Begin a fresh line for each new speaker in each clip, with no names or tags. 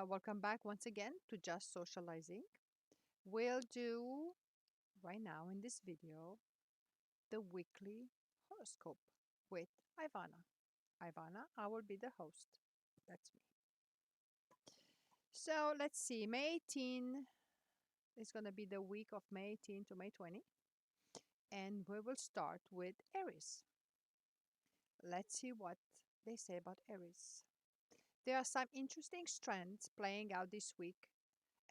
Welcome back once again to Just Socializing. We'll do right now in this video the weekly horoscope with Ivana. Ivana, I will be the host. That's me. So let's see. May 18 is going to be the week of May 18 to May 20, and we will start with Aries. Let's see what they say about Aries. There are some interesting strands playing out this week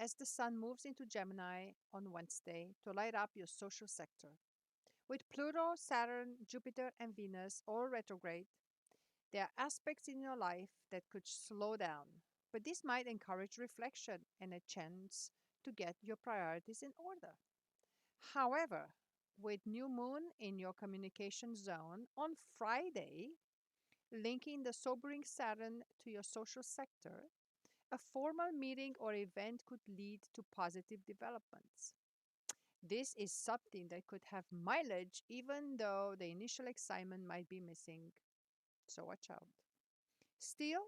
as the Sun moves into Gemini on Wednesday to light up your social sector. With Pluto, Saturn, Jupiter, and Venus all retrograde, there are aspects in your life that could slow down, but this might encourage reflection and a chance to get your priorities in order. However, with new moon in your communication zone on Friday, linking the sobering Saturn to your social sector, a formal meeting or event could lead to positive developments. This is something that could have mileage even though the initial excitement might be missing. So watch out. Still,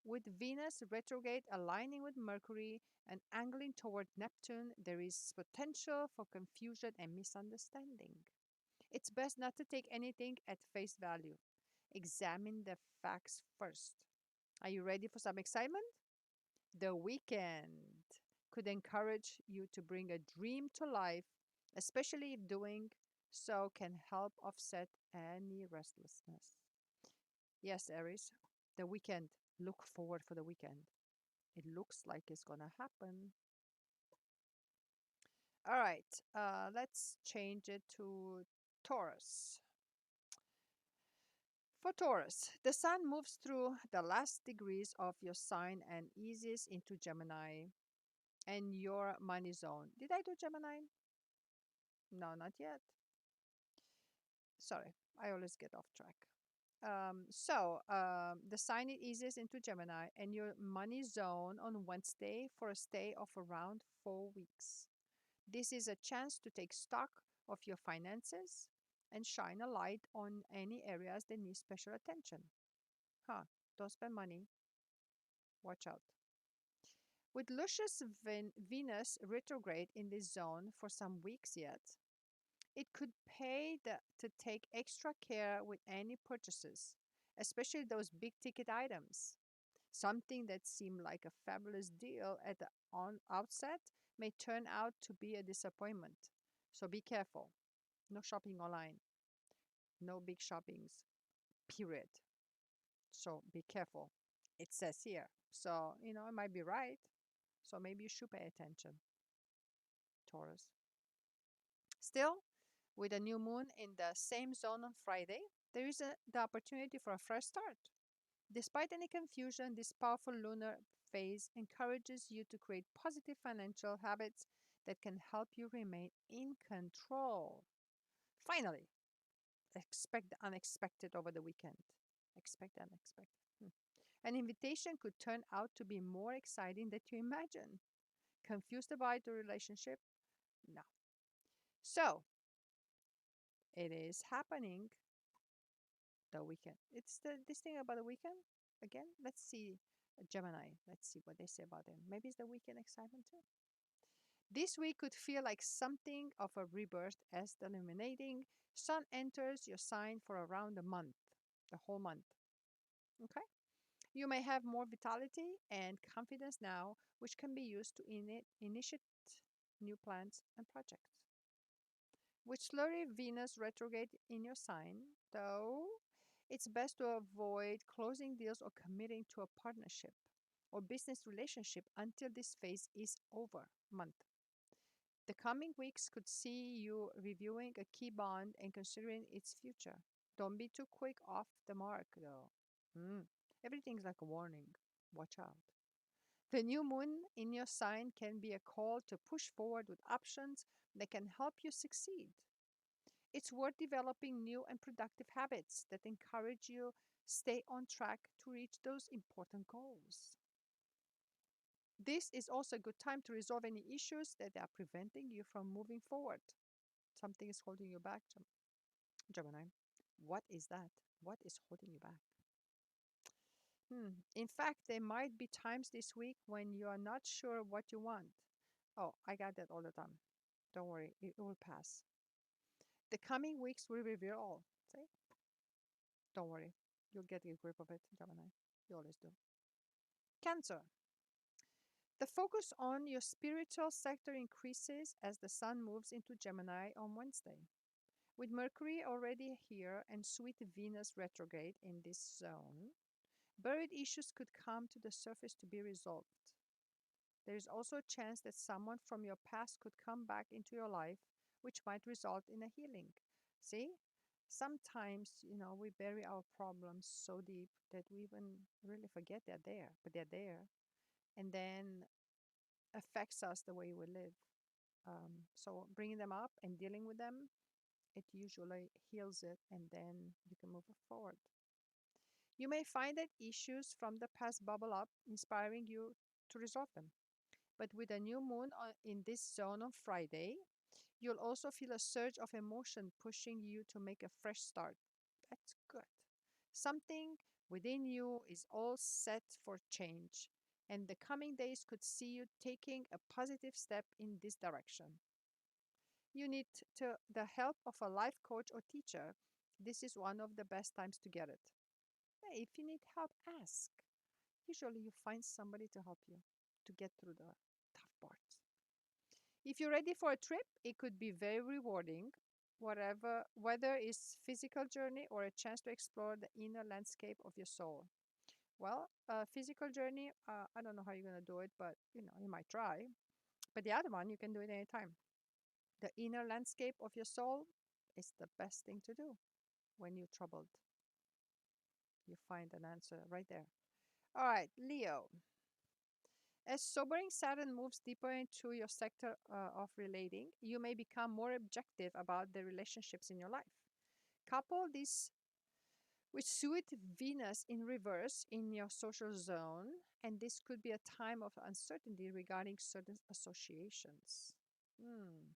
with Venus retrograde aligning with Mercury and angling toward Neptune, there is potential for confusion and misunderstanding. It's best not to take anything at face value. Examine the facts first. Are you ready for some excitement? The weekend could encourage you to bring a dream to life, especially if doing so can help offset any restlessness. Yes, Aries, the weekend. Look forward for the weekend. It looks like it's gonna happen. All right, let's change it to Taurus. For Taurus, the sun moves through the last degrees of your sign and eases into Gemini and your money zone. Did I do Gemini? No, not yet. Sorry, I always get off track. The sign it eases into Gemini and your money zone on Wednesday for a stay of around 4 weeks. This is a chance to take stock of your finances and shine a light on any areas that need special attention. Huh, don't spend money. Watch out. With Lucius Venus retrograde in this zone for some weeks yet, it could to take extra care with any purchases, especially those big ticket items. Something that seemed like a fabulous deal at the outset may turn out to be a disappointment. So be careful. No shopping online, no big shoppings, period. So be careful. It says here. So, it might be right. So maybe you should pay attention, Taurus. Still, with a new moon in the same zone on Friday, there is the opportunity for a fresh start. Despite any confusion, this powerful lunar phase encourages you to create positive financial habits that can help you remain in control. Finally, expect the unexpected over the weekend. Expect the unexpected. An invitation could turn out to be more exciting than you imagine. Confused about the relationship? No. So, it is happening the weekend. It's this thing about the weekend again. Let's see Gemini. Let's see what they say about him. Maybe it's the weekend excitement too. This week could feel like something of a rebirth as the illuminating sun enters your sign for around a month, the whole month. Okay. You may have more vitality and confidence now, which can be used to initiate new plans and projects. With slowly Venus retrograde in your sign, though, it's best to avoid closing deals or committing to a partnership or business relationship until this phase is over. Month. The coming weeks could see you reviewing a key bond and considering its future. Don't be too quick off the mark, though. Mm. Everything's like a warning. Watch out. The new moon in your sign can be a call to push forward with options that can help you succeed. It's worth developing new and productive habits that encourage you stay on track to reach those important goals. This is also a good time to resolve any issues that are preventing you from moving forward. Something is holding you back, Gemini. What is that? What is holding you back? In fact, there might be times this week when you are not sure what you want. Oh, I got that all the time. Don't worry, it will pass. The coming weeks will reveal all. See? Don't worry, you'll get a grip of it, Gemini. You always do. Cancer. The focus on your spiritual sector increases as the sun moves into Gemini on Wednesday. With Mercury already here and sweet Venus retrograde in this zone, buried issues could come to the surface to be resolved. There is also a chance that someone from your past could come back into your life, which might result in a healing. See? Sometimes, we bury our problems so deep that we even really forget they're there, but they're there. And then affects us the way we live. So bringing them up and dealing with them, it usually heals it, and then you can move it forward. You may find that issues from the past bubble up, inspiring you to resolve them. But with a new moon in this zone on Friday, you'll also feel a surge of emotion pushing you to make a fresh start. That's good. Something within you is all set for change, and the coming days could see you taking a positive step in this direction. You need the help of a life coach or teacher. This is one of the best times to get it. Hey, if you need help, ask. Usually you find somebody to help you to get through the tough parts. If you're ready for a trip, it could be very rewarding, whatever whether it's physical journey or a chance to explore the inner landscape of your soul. Well, a physical journey, I don't know how you're gonna do it, but you might try. But the other one, you can do it anytime. The inner landscape of your soul is the best thing to do when you're troubled. You find an answer right there. All right, Leo. As sobering Saturn moves deeper into your sector of relating, you may become more objective about the relationships in your life. Couple this with sweet Venus in reverse in your social zone, and this could be a time of uncertainty regarding certain associations. Hmm.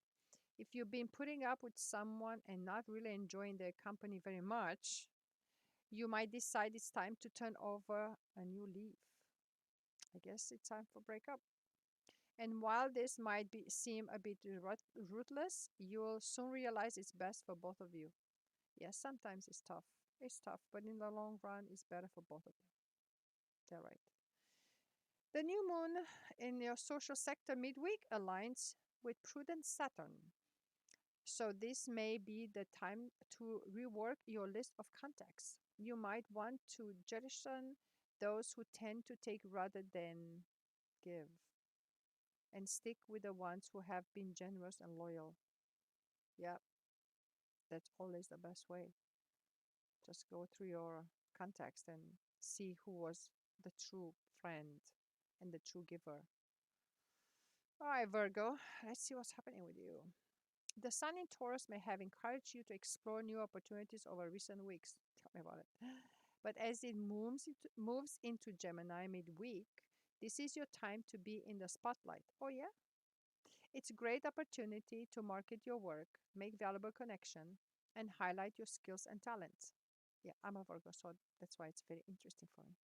If you've been putting up with someone and not really enjoying their company very much, you might decide it's time to turn over a new leaf. I guess it's time for breakup. And while this might seem a bit ruthless, you'll soon realize it's best for both of you. Yes, sometimes it's tough. It's tough, but in the long run, it's better for both of you. They're right. The new moon in your social sector midweek aligns with prudent Saturn. So, this may be the time to rework your list of contacts. You might want to jettison those who tend to take rather than give, and stick with the ones who have been generous and loyal. Yeah, that's always the best way. Just go through your contacts and see who was the true friend and the true giver. All right, Virgo, let's see what's happening with you. The sun in Taurus may have encouraged you to explore new opportunities over recent weeks. Tell me about it. But as it moves into Gemini midweek, this is your time to be in the spotlight. Oh, yeah? It's a great opportunity to market your work, make valuable connection, and highlight your skills and talents. Yeah, I'm a Virgo, so that's why it's very interesting for me.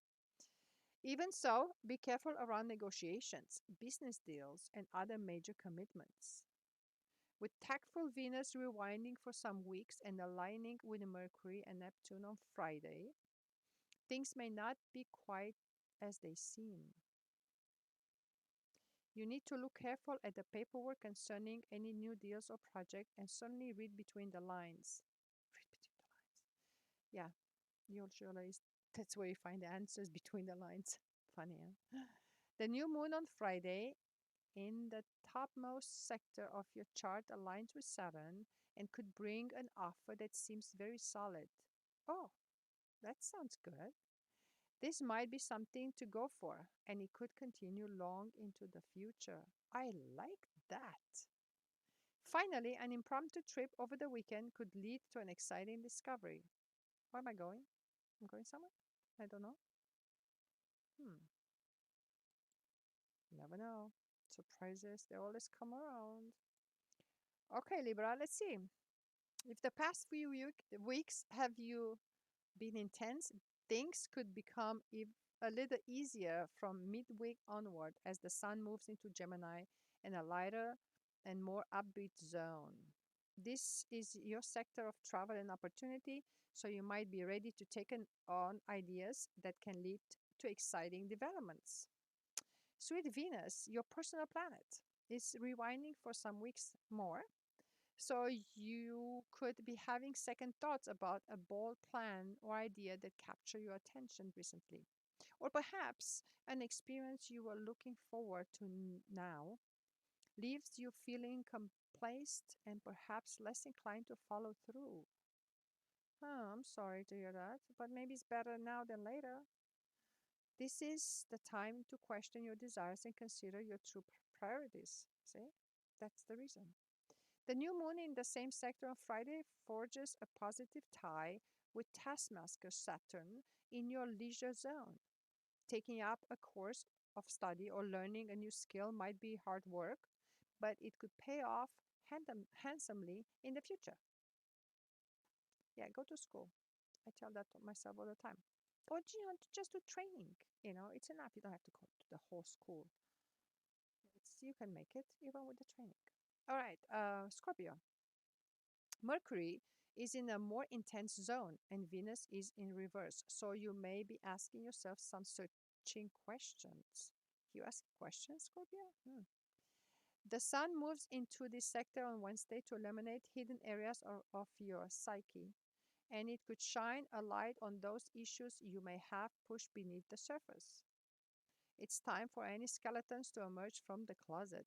Even so, be careful around negotiations, business deals, and other major commitments. With tactful Venus rewinding for some weeks and aligning with Mercury and Neptune on Friday, things may not be quite as they seem. You need to look careful at the paperwork concerning any new deals or project and certainly read between the lines. Read between the lines. Yeah, usually that's where you find the answers between the lines. Funny, huh? The new moon on Friday in the topmost sector of your chart aligns with Saturn and could bring an offer that seems very solid. Oh, that sounds good. This might be something to go for, and it could continue long into the future. I like that. Finally, an impromptu trip over the weekend could lead to an exciting discovery. Where am I going? I'm going somewhere? I don't know. Hmm, never know. Surprises, they always come around. Okay, Libra, let's see. If the past few weeks have you been intense, things could become a little easier from midweek onward as the sun moves into Gemini in a lighter and more upbeat zone. This is your sector of travel and opportunity, so you might be ready to take on ideas that can lead to exciting developments. Sweet Venus, your personal planet, is rewinding for some weeks more, so you could be having second thoughts about a bold plan or idea that captured your attention recently. Or perhaps an experience you were looking forward to now leaves you feeling complacent and perhaps less inclined to follow through. I'm sorry to hear that, but maybe it's better now than later. This is the time to question your desires and consider your true priorities. See? That's the reason. The new moon in the same sector on Friday forges a positive tie with Taskmaster Saturn in your leisure zone. Taking up a course of study or learning a new skill might be hard work, but it could pay off handsomely in the future. Yeah, go to school. I tell that to myself all the time. Or just do training. It's enough. You don't have to go to the whole school. You can make it even with the training. All right, Scorpio. Mercury is in a more intense zone and Venus is in reverse. So you may be asking yourself some searching questions. You ask questions, Scorpio? The sun moves into this sector on Wednesday to illuminate hidden areas of your psyche, and it could shine a light on those issues you may have pushed beneath the surface. It's time for any skeletons to emerge from the closet.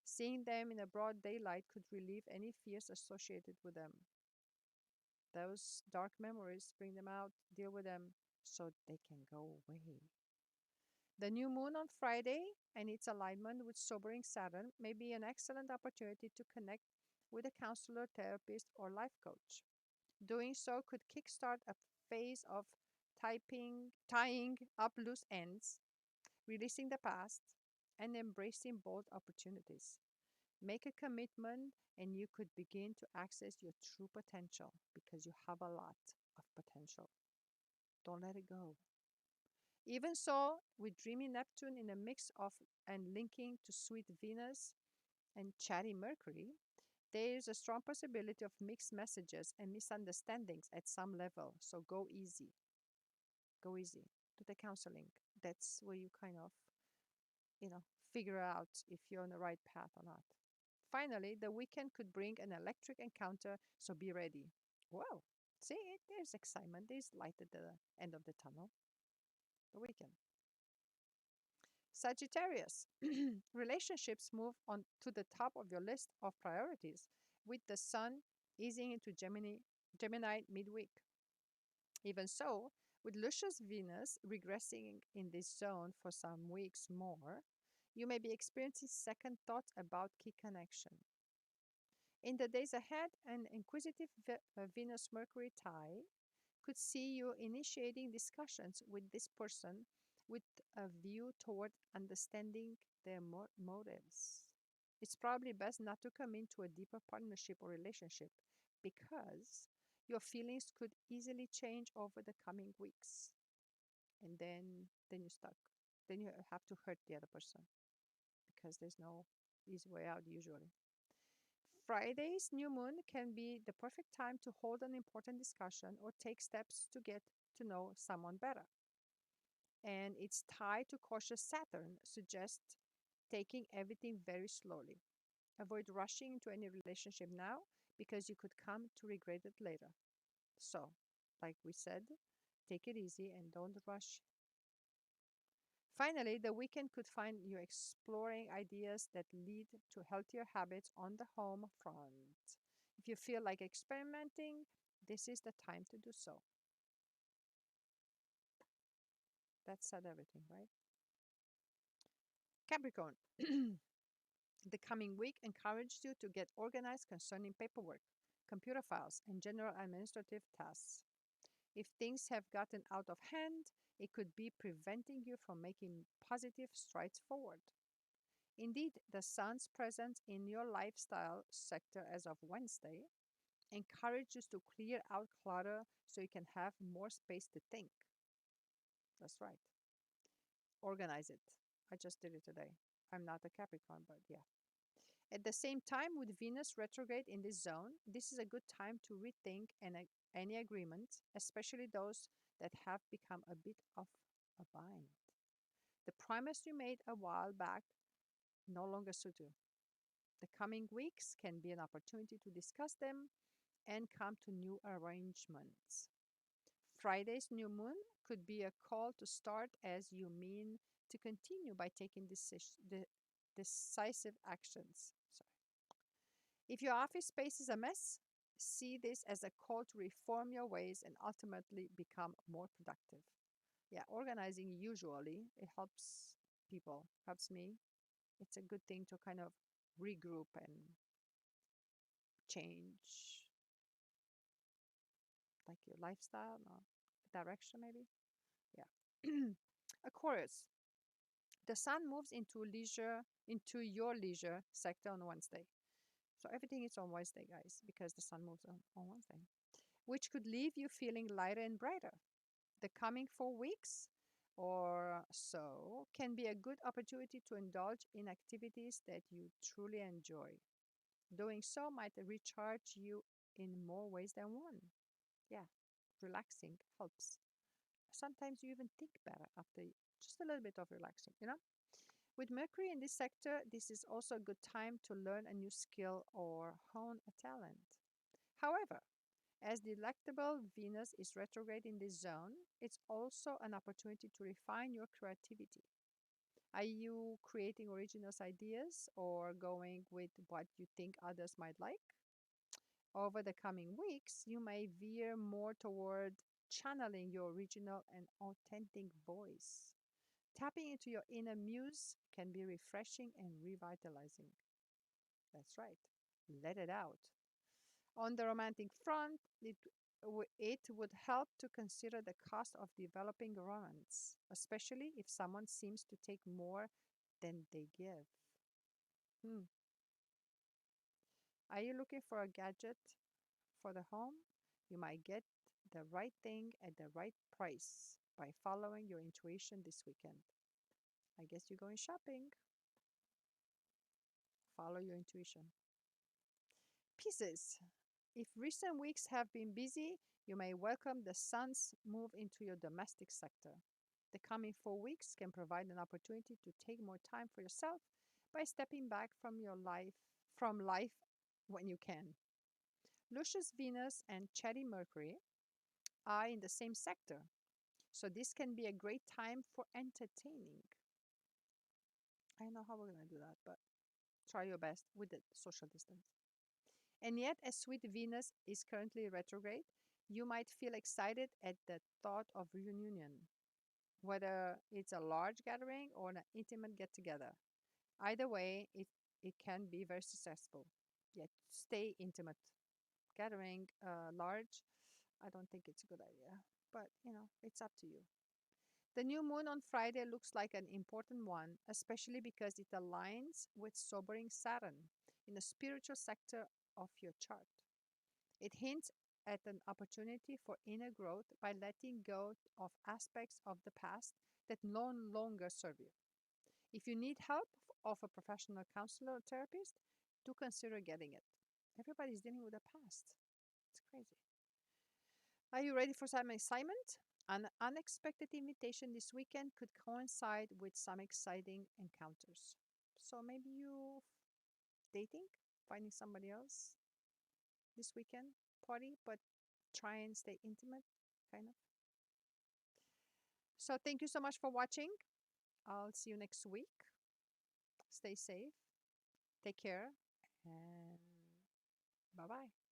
Seeing them in a broad daylight could relieve any fears associated with them. Those dark memories, bring them out, deal with them so they can go away. The new moon on Friday and its alignment with sobering Saturn may be an excellent opportunity to connect with a counselor, therapist, or life coach. Doing so could kickstart a phase of tying up loose ends, releasing the past, and embracing bold opportunities. Make a commitment, and you could begin to access your true potential because you have a lot of potential. Don't let it go. Even so, with dreamy Neptune in a mix of and linking to sweet Venus and chatty Mercury, there is a strong possibility of mixed messages and misunderstandings at some level. So go easy. Go easy. Do the counseling. That's where you kind of, you know, figure out if you're on the right path or not. Finally, the weekend could bring an electric encounter, so be ready. Wow. See, there's excitement. There's light at the end of the tunnel. The weekend. Sagittarius. Relationships move on to the top of your list of priorities with the sun easing into Gemini midweek. Even so, with Lucius Venus regressing in this zone for some weeks more, you may be experiencing second thoughts about key connection. In the days ahead, an inquisitive Venus Mercury tie could see you initiating discussions with this person with a view toward understanding their motives. It's probably best not to come into a deeper partnership or relationship because your feelings could easily change over the coming weeks. And then you're stuck. Then you have to hurt the other person because there's no easy way out usually. Friday's new moon can be the perfect time to hold an important discussion or take steps to get to know someone better. And its tie to cautious Saturn suggests taking everything very slowly. Avoid rushing into any relationship now because you could come to regret it later. So, like we said, take it easy and don't rush. Finally, the weekend could find you exploring ideas that lead to healthier habits on the home front. If you feel like experimenting, this is the time to do so. That said everything, right? Capricorn, the coming week encourages you to get organized concerning paperwork, computer files, and general administrative tasks. If things have gotten out of hand, it could be preventing you from making positive strides forward. Indeed, the sun's presence in your lifestyle sector as of Wednesday encourages you to clear out clutter so you can have more space to think. That's right. organize it. I just did it today. I'm not a Capricorn, but yeah. At the same time, with Venus retrograde in this zone, this is a good time to rethink any agreements, especially those that have become a bit of a bind. The promise you made a while back no longer suit you. The coming weeks can be an opportunity to discuss them and come to new arrangements. Friday's new moon could be a call to start as you mean to continue by taking decisive actions. Sorry. If your office space is a mess, see this as a call to reform your ways and ultimately become more productive. Yeah, organizing usually it helps people, helps me. It's a good thing to kind of regroup and change like your lifestyle or direction maybe. Yeah. Aquarius. The sun moves into your leisure sector on Wednesday. So everything is on Wednesday, guys, because the sun moves on Wednesday, which could leave you feeling lighter and brighter. The coming 4 weeks or so can be a good opportunity to indulge in activities that you truly enjoy. Doing so might recharge you in more ways than one. Yeah, relaxing helps. Sometimes you even think better after just a little bit of relaxing. With Mercury in this sector, this is also a good time to learn a new skill or hone a talent. However, as delectable Venus is retrograde in this zone, it's also an opportunity to refine your creativity. Are you creating original ideas or going with what you think others might like? Over the coming weeks, you may veer more toward channeling your original and authentic voice. Tapping into your inner muse can be refreshing and revitalizing. That's right. Let it out. On the romantic front, it would help to consider the cost of developing romance, especially if someone seems to take more than they give. Hmm. Are you looking for a gadget for the home? You might get the right thing at the right price by following your intuition this weekend. I guess you're going shopping. Follow your intuition. Pieces. If recent weeks have been busy, you may welcome the sun's move into your domestic sector. The coming 4 weeks can provide an opportunity to take more time for yourself by stepping back from life when you can. Lucius Venus and chatty Mercury are in the same sector, so this can be a great time for entertaining. I don't know how we're gonna do that, but try your best with the social distance. And yet, as sweet Venus is currently retrograde, you might feel excited at the thought of reunion, whether it's a large gathering or an intimate get together. Either way, it can be very successful. Yet, stay intimate. Gathering large, I don't think it's a good idea. But, it's up to you. The new moon on Friday looks like an important one, especially because it aligns with sobering Saturn in the spiritual sector of your chart. It hints at an opportunity for inner growth by letting go of aspects of the past that no longer serve you. If you need help of a professional counselor or therapist, do consider getting it. Everybody's dealing with the past. It's crazy. Are you ready for some excitement? An unexpected invitation this weekend could coincide with some exciting encounters. So maybe you dating, finding somebody else this weekend party, but try and stay intimate, kind of. So thank you so much for watching. I'll see you next week. Stay safe, take care, and bye bye.